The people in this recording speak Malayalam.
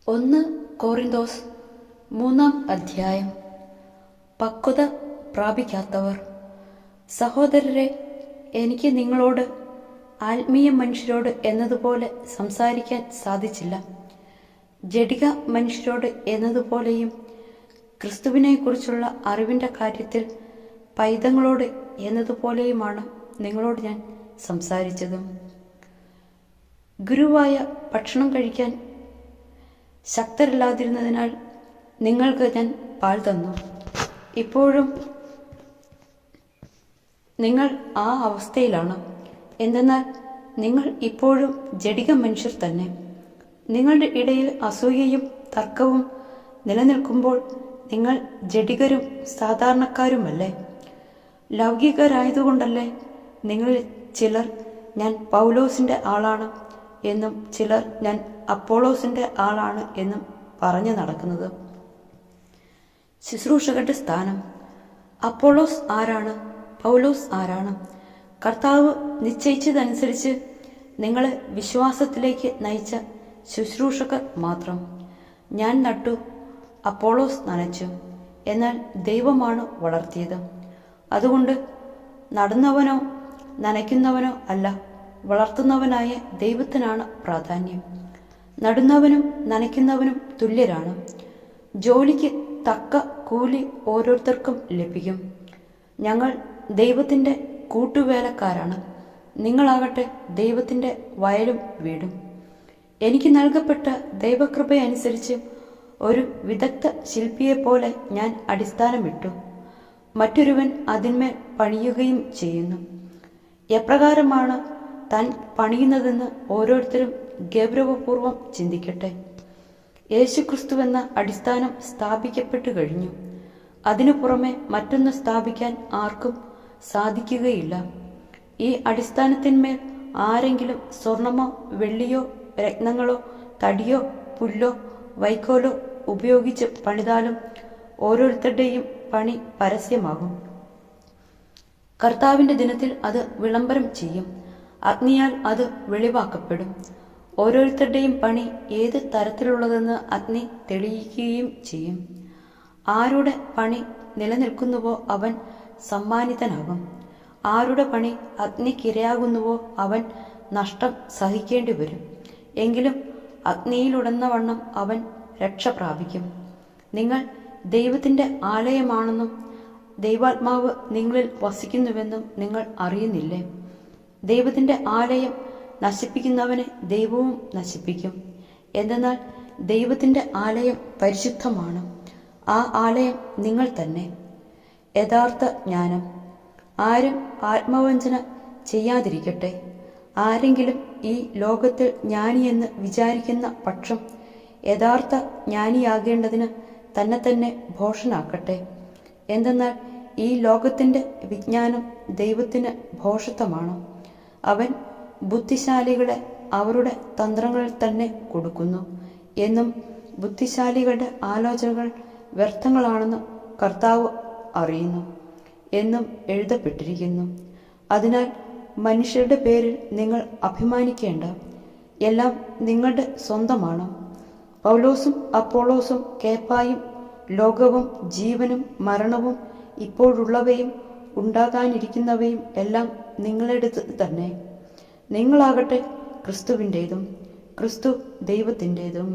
ഒന്ന് കോറിന്തോസ് 3-ാം അധ്യായം. പക്വത പ്രാപിക്കാത്തവർ. സഹോദരരെ, എനിക്ക് നിങ്ങളോട് ആത്മീയ മനുഷ്യരോട് എന്നതുപോലെ സംസാരിക്കാൻ സാധിച്ചില്ല. ജഡിക മനുഷ്യരോട് എന്നതുപോലെയും ക്രിസ്തുവിനെക്കുറിച്ചുള്ള അറിവിൻ്റെ കാര്യത്തിൽ പൈതങ്ങളോട് എന്നതുപോലെയുമാണ് നിങ്ങളോട് ഞാൻ സംസാരിച്ചതും. ഗുരുവായ ഭക്ഷണം കഴിക്കാൻ ശക്തരല്ലാതിരുന്നതിനാൽ നിങ്ങൾക്ക് ഞാൻ പാൽ തന്നു. ഇപ്പോഴും നിങ്ങൾ ആ അവസ്ഥയിലാണ്. എന്തെന്നാൽ നിങ്ങൾ ഇപ്പോഴും ജഡിക മനുഷ്യർ തന്നെ. നിങ്ങളുടെ ഇടയിൽ അസൂയയും തർക്കവും നിലനിൽക്കുമ്പോൾ നിങ്ങൾ ജഡികരും സാധാരണക്കാരുമല്ലേ? ലൗകികരായതുകൊണ്ടല്ലേ നിങ്ങളിൽ ചിലർ ഞാൻ പൗലോസിൻ്റെ ആളാണ് എന്നും ചിലർ ഞാൻ അപ്പോളോസിൻ്റെ ആളാണ് എന്നും പറഞ്ഞു നടക്കുന്നത്? ശുശ്രൂഷകരുടെ സ്ഥാനം. അപ്പോളോസ് ആരാണ്? പൗലോസ് ആരാണ്? കർത്താവ് നിശ്ചയിച്ചതനുസരിച്ച് നിങ്ങളെ വിശ്വാസത്തിലേക്ക് നയിച്ച ശുശ്രൂഷകർ മാത്രം. ഞാൻ നട്ടു, അപ്പോളോസ് നനച്ചു, എന്നാൽ ദൈവമാണ് വളർത്തിയത്. അതുകൊണ്ട് നടുന്നവനോ നനയ്ക്കുന്നവനോ അല്ല, വളർത്തുന്നവനായ ദൈവത്തിനാണ് പ്രാധാന്യം. നടുന്നവനും നനയ്ക്കുന്നവനും തുല്യരാണ്. ജോലിക്ക് തക്ക കൂലി ഓരോരുത്തർക്കും ലഭിക്കും. ഞങ്ങൾ ദൈവത്തിൻ്റെ കൂട്ടുവേലക്കാരാണ്. നിങ്ങളാകട്ടെ ദൈവത്തിൻ്റെ വയലും വീടും. എനിക്ക് നൽകപ്പെട്ട ദൈവകൃപയനുസരിച്ച് ഒരു വിദഗ്ധ ശില്പിയെപ്പോലെ ഞാൻ അടിസ്ഥാനമിട്ടു. മറ്റൊരുവൻ അതിന്മേൽ പണിയുകയും ചെയ്യുന്നു. എപ്രകാരമാണ് താൻ പണിയുന്നതെന്ന് ഓരോരുത്തരും ഗൗരവപൂർവം ചിന്തിക്കട്ടെ. യേശുക്രിസ്തുവെന്ന അടിസ്ഥാനം സ്ഥാപിക്കപ്പെട്ടു കഴിഞ്ഞു. അതിനു പുറമെ മറ്റൊന്ന് സ്ഥാപിക്കാൻ ആർക്കും സാധിക്കുകയില്ല. ഈ അടിസ്ഥാനത്തിന്മേൽ ആരെങ്കിലും സ്വർണമോ വെള്ളിയോ രത്നങ്ങളോ തടിയോ പുല്ലോ വൈക്കോലോ ഉപയോഗിച്ച് പണിതാലും ഓരോരുത്തരുടെയും പണി പരസ്യമാകും. കർത്താവിൻ്റെ ദിനത്തിൽ അത് വിളംബരം ചെയ്യും. അഗ്നിയാൽ അത് വെളിവാക്കപ്പെടും. ഓരോരുത്തരുടെയും പണി ഏത് തരത്തിലുള്ളതെന്ന് അഗ്നി തെളിയിക്കുകയും ചെയ്യും. ആരുടെ പണി നിലനിൽക്കുന്നുവോ അവൻ സമ്മാനിതനാകും. ആരുടെ പണി അഗ്നിക്കിരയാകുന്നുവോ അവൻ നഷ്ടം സഹിക്കേണ്ടി വരും. എങ്കിലും അഗ്നിയിലുടന്നവണ്ണം അവൻ രക്ഷ പ്രാപിക്കും. നിങ്ങൾ ദൈവത്തിൻ്റെ ആലയമാണെന്നും ദൈവാത്മാവ് നിങ്ങളിൽ വസിക്കുന്നുവെന്നും നിങ്ങൾ അറിയുന്നില്ലേ? ദൈവത്തിൻ്റെ ആലയം നശിപ്പിക്കുന്നവനെ ദൈവവും നശിപ്പിക്കും. എന്തെന്നാൽ ദൈവത്തിൻ്റെ ആലയം പരിശുദ്ധമാണ്. ആ ആലയം നിങ്ങൾ തന്നെ. യഥാർത്ഥ ജ്ഞാനം. ആരും ആത്മവഞ്ചന ചെയ്യാതിരിക്കട്ടെ. ആരെങ്കിലും ഈ ലോകത്തിൽ ജ്ഞാനിയെന്ന് വിചാരിക്കുന്ന പക്ഷം യഥാർത്ഥ ജ്ഞാനിയാകേണ്ടതിന് തന്നെ ഭോഷനാക്കട്ടെ. എന്തെന്നാൽ ഈ ലോകത്തിൻ്റെ വിജ്ഞാനം ദൈവത്തിന് ഭോഷത്വമാണ്. അവൻ ബുദ്ധിശാലികളെ അവരുടെ തന്ത്രങ്ങളിൽ തന്നെ കൊടുക്കുന്നു എന്നും ബുദ്ധിശാലികളുടെ ആലോചനകൾ വ്യർത്ഥങ്ങളാണെന്ന് കർത്താവ് അറിയുന്നു എന്നും എഴുതപ്പെട്ടിരിക്കുന്നു. അതിനാൽ മനുഷ്യരുടെ പേരിൽ നിങ്ങൾ അഭിമാനിക്കേണ്ട. എല്ലാം നിങ്ങളുടെ സ്വന്തമാണ്. പൗലോസും അപ്പോളോസും കേഫായും ലോകവും ജീവനും മരണവും ഇപ്പോഴുള്ളവയും ഉണ്ടാകാനിരിക്കുന്നവയും എല്ലാം നിങ്ങളുടേത് തന്നെ. നിങ്ങളാകട്ടെ ക്രിസ്തുവിൻ്റേതും ക്രിസ്തു ദൈവത്തിൻ്റേതും.